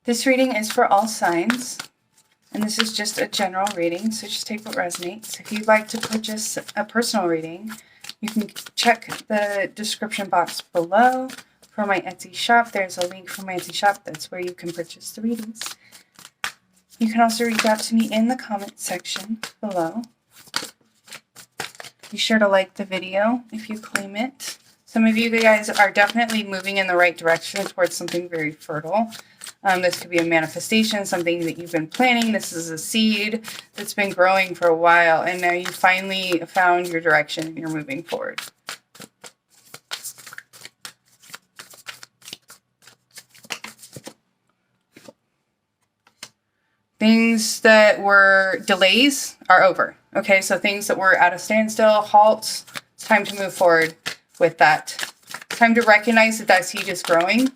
This reading is for all signs, and this is just a general reading, so just take what resonates. If you'd like to purchase a personal reading, you can check the description box below for my Etsy shop. There's a link for my Etsy shop. That's where you can purchase the readings. You can also reach out to me in the comment section below. Be sure to like the video if you claim it. Some of you guys are definitely moving in the right direction towards something very fertile. This could be a manifestation, something that you've been planning. This is a seed that's been growing for a while, and now you finally found your direction and you're moving forward. Things that were delays are over. Okay, so things that were at a standstill, halts, it's time to move forward with that. It's time to recognize that that seed is growing.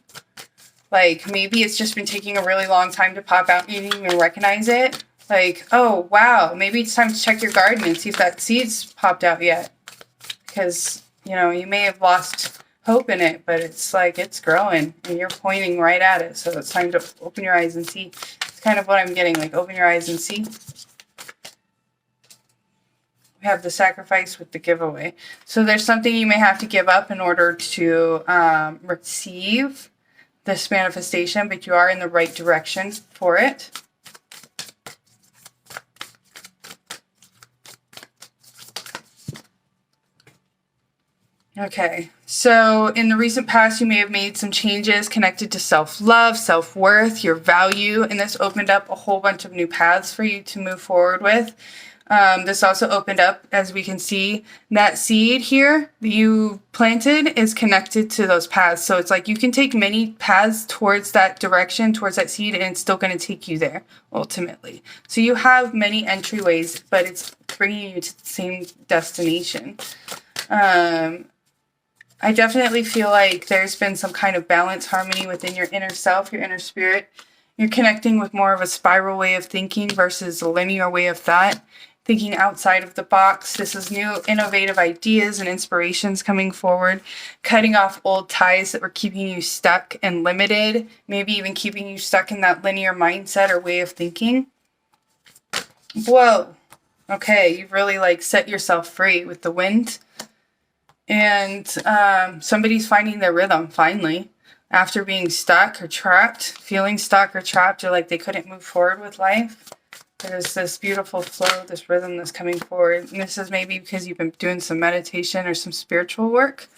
Like, maybe it's just been taking a really long time to pop out and you didn't even recognize it. Like, oh, wow, maybe it's time to check your garden and see if that seed's popped out yet. Because, you know, you may have lost hope in it, but it's like it's growing and you're pointing right at it. So it's time to open your eyes and see. It's kind of what I'm getting, like open your eyes and see. We have the sacrifice with the giveaway. So there's something you may have to give up in order to receive this manifestation, but you are in the right direction for it. Okay, so in the recent past, you may have made some changes connected to self-love, self-worth, your value, and this opened up a whole bunch of new paths for you to move forward with. This also opened up, as we can see, that seed here that you planted is connected to those paths. So it's like you can take many paths towards that direction, towards that seed, and it's still going to take you there ultimately. So you have many entryways, but it's bringing you to the same destination. I definitely feel like there's been some kind of balance, harmony within your inner self, your inner spirit. You're connecting with more of a spiral way of thinking versus a linear way of thought. Thinking outside of the box. This is new innovative ideas and inspirations coming forward, cutting off old ties that were keeping you stuck and limited, maybe even keeping you stuck in that linear mindset or way of thinking. Whoa. Okay, you've really like set yourself free with the wind. And somebody's finding their rhythm finally after being stuck or trapped, feeling stuck or trapped, or like they couldn't move forward with life. There's this beautiful flow, this rhythm that's coming forward. And this is maybe because you've been doing some meditation or some spiritual work.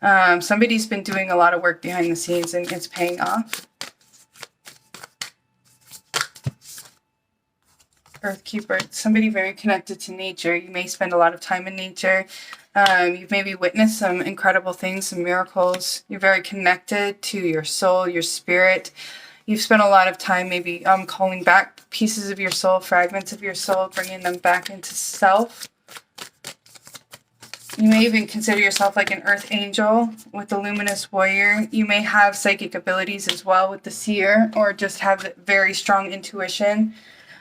Somebody's been doing a lot of work behind the scenes and it's paying off. Earthkeeper, somebody very connected to nature. You may spend a lot of time in nature. You've maybe witnessed some incredible things, some miracles. You're very connected to your soul, your spirit. You've spent a lot of time maybe calling back pieces of your soul, fragments of your soul, bringing them back into self. You may even consider yourself like an earth angel with the luminous warrior. You may have psychic abilities as well with the seer, or just have very strong intuition.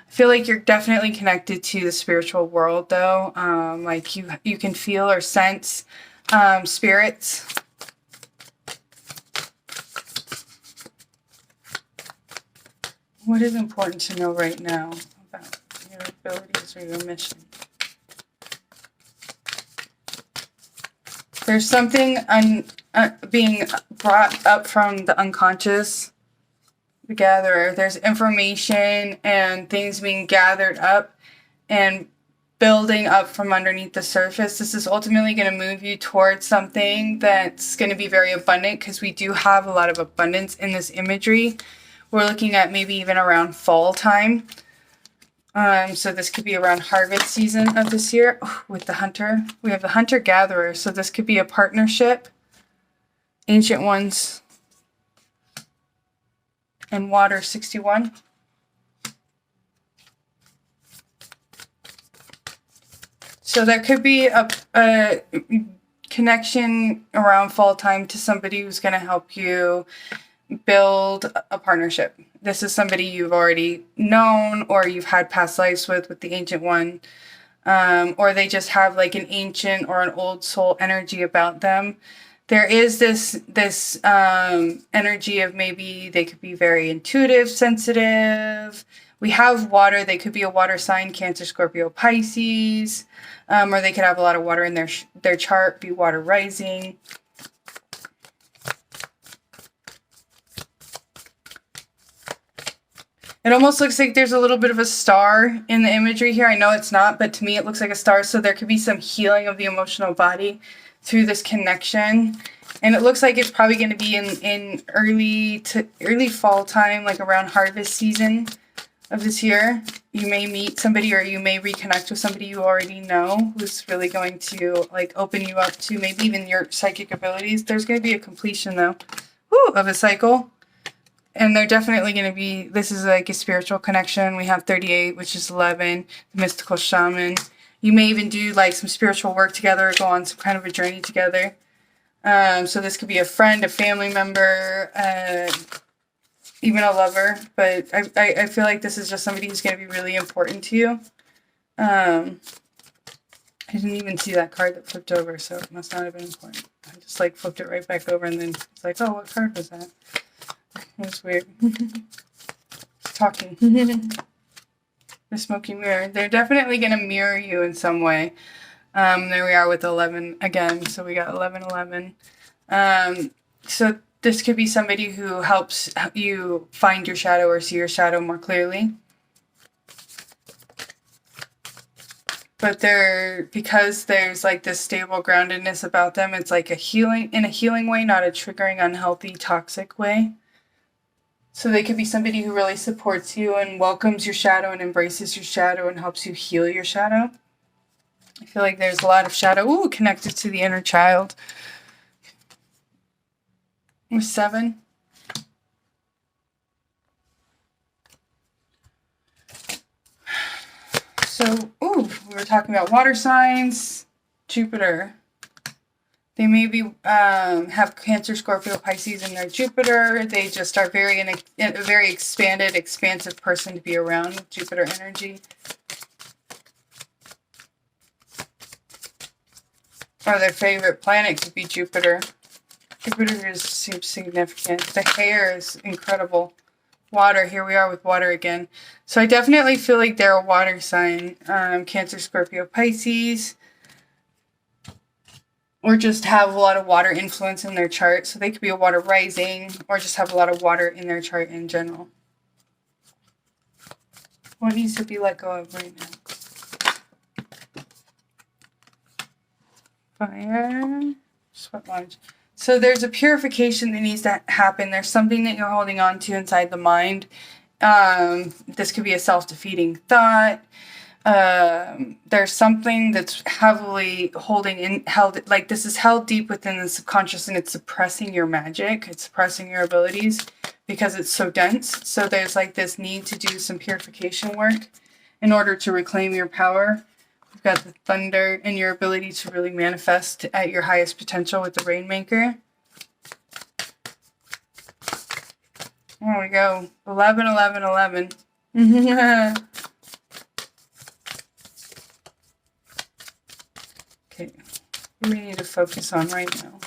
I feel like you're definitely connected to the spiritual world though. Like you can feel or sense spirits. What is important to know right now about your abilities or your mission? There's something being brought up from the unconscious, the gatherer. There's information and things being gathered up and building up from underneath the surface. This is ultimately going to move you towards something that's going to be very abundant, because we do have a lot of abundance in this imagery. We're looking at maybe even around fall time. So this could be around harvest season of this year. With the hunter, we have the hunter-gatherer. So this could be a partnership. Ancient Ones and Water 61. So there could be a connection around fall time to somebody who's going to help you build a partnership. This is somebody you've already known or you've had past lives with the Ancient One, or they just have like an ancient or an old soul energy about them there is this energy of maybe they could be very intuitive, sensitive. We have water. They could be a water sign, Cancer, Scorpio, Pisces, or they could have a lot of water in their chart, be water rising. It almost looks like there's a little bit of a star in the imagery here. I know it's not, but to me it looks like a star. So there could be some healing of the emotional body through this connection. And it looks like it's probably going to be in early fall time, like around harvest season of this year. You may meet somebody, or you may reconnect with somebody you already know, who's really going to like open you up to maybe even your psychic abilities. There's going to be a completion though, of a cycle. And they're definitely going to be, this is like a spiritual connection. We have 38, which is 11, the mystical shaman. You may even do like some spiritual work together, or go on some kind of a journey together. So this could be a friend, a family member, even a lover. But I feel like this is just somebody who's going to be really important to you. I didn't even see that card that flipped over, so it must not have been important. I just like flipped it right back over, and then it's like, oh, what card was that? That's weird. Talking. The smoky mirror. They're definitely going to mirror you in some way. There we are with 11 again. So we got 11, 11. So this could be somebody who helps you find your shadow or see your shadow more clearly. But because there's like this stable groundedness about them, it's like in a healing way, not a triggering, unhealthy, toxic way. So they could be somebody who really supports you and welcomes your shadow and embraces your shadow and helps you heal your shadow. I feel like there's a lot of shadow connected to the inner child. With 7. So, we were talking about water signs. Jupiter. They maybe have Cancer, Scorpio, Pisces in their Jupiter. They just are a very expanded, expansive person to be around. Jupiter energy. Or their favorite planet could be Jupiter. Jupiter seems significant. The hair is incredible. Water. Here we are with water again. So I definitely feel like they're a water sign. Cancer, Scorpio, Pisces. Or just have a lot of water influence in their chart. So they could be a water rising, or just have a lot of water in their chart in general. What needs to be let go of right now? Fire. Sweat lodge. So there's a purification that needs to happen. There's something that you're holding on to inside the mind. This could be a self-defeating thought. There's something that's heavily this is held deep within the subconscious, and it's suppressing your magic. It's suppressing your abilities because it's so dense. So there's like this need to do some purification work in order to reclaim your power. We've got the thunder and your ability to really manifest at your highest potential with the Rainmaker. There we go. 11, 11, 11. Okay, what do we need to focus on right now?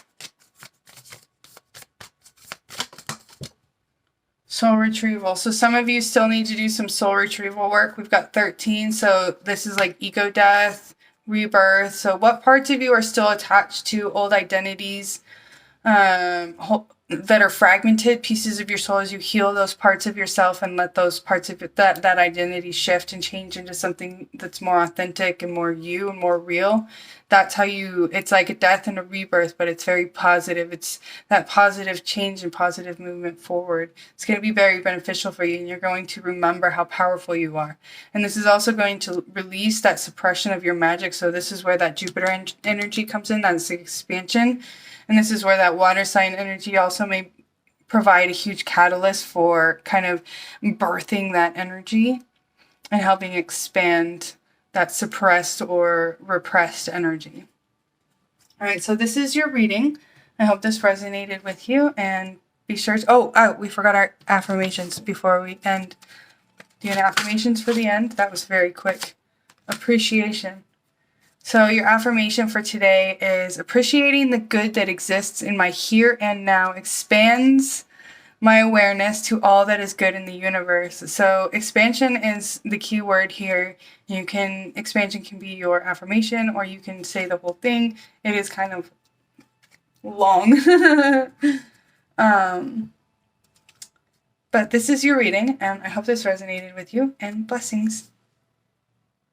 Soul retrieval. So some of you still need to do some soul retrieval work. We've got 13. So this is like ego death, rebirth. So what parts of you are still attached to old identities that are fragmented pieces of your soul, as you heal those parts of yourself and let those parts of that identity shift and change into something that's more authentic and more you and more real. That's how it's like a death and a rebirth, but it's very positive. It's that positive change and positive movement forward. It's going to be very beneficial for you, and you're going to remember how powerful you are. And this is also going to release that suppression of your magic. So this is where that Jupiter energy comes in. That's the expansion. And this is where that water sign energy also may provide a huge catalyst for kind of birthing that energy and helping expand that suppressed or repressed energy. All right, so this is your reading. I hope this resonated with you, and be sure to, we forgot our affirmations before we end. Do you have affirmations for the end? That was very quick. Appreciation. So your affirmation for today is appreciating the good that exists in my here and now expands my awareness to all that is good in the universe. So expansion is the key word here. Expansion can be your affirmation, or you can say the whole thing. It is kind of long. But this is your reading, and I hope this resonated with you, and blessings.